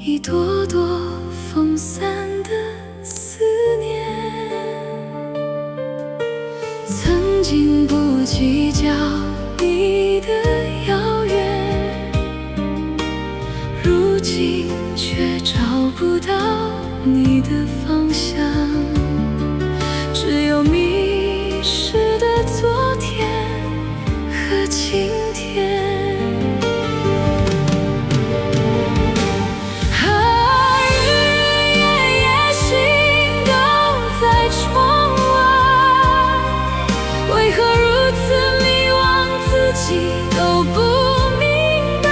一朵朵风散的思念，曾经不计较你的遥远，如今却找不到你的方向，只有迷失的昨天和今天。都不明白，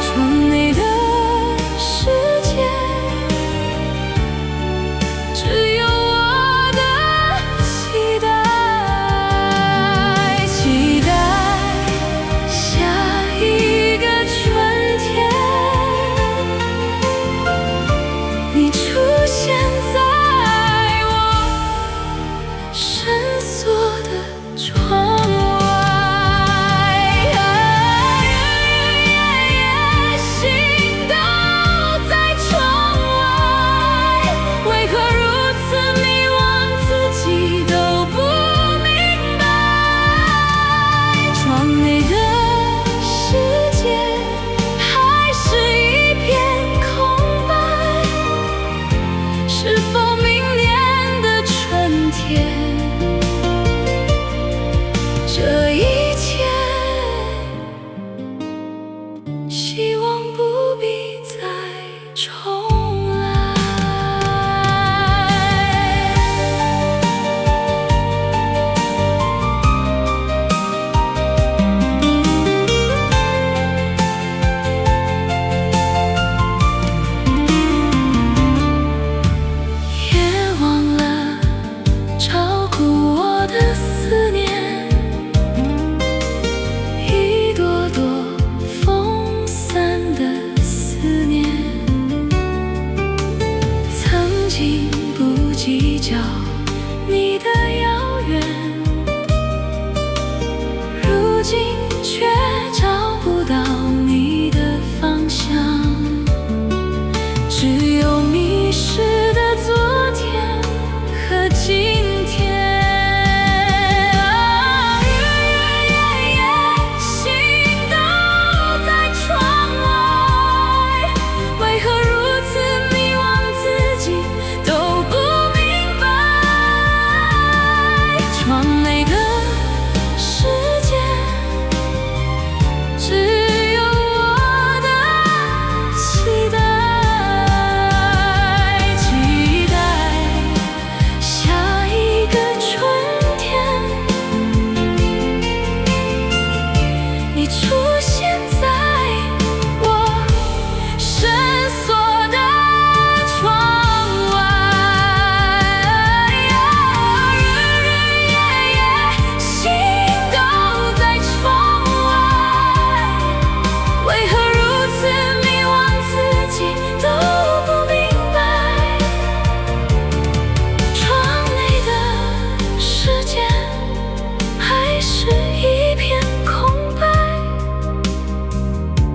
窗内的世界只有我的期待，期待下一个春天，你出现在我深锁的窗外。是否明年的春天，这一切希望不必再重来。不计较你的遥远，如今却找不到你的方向，只有迷失的昨天和今天。窗内的世界只有我的期待，期待下一个春天，你出现在我深锁的窗外。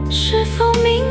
是否明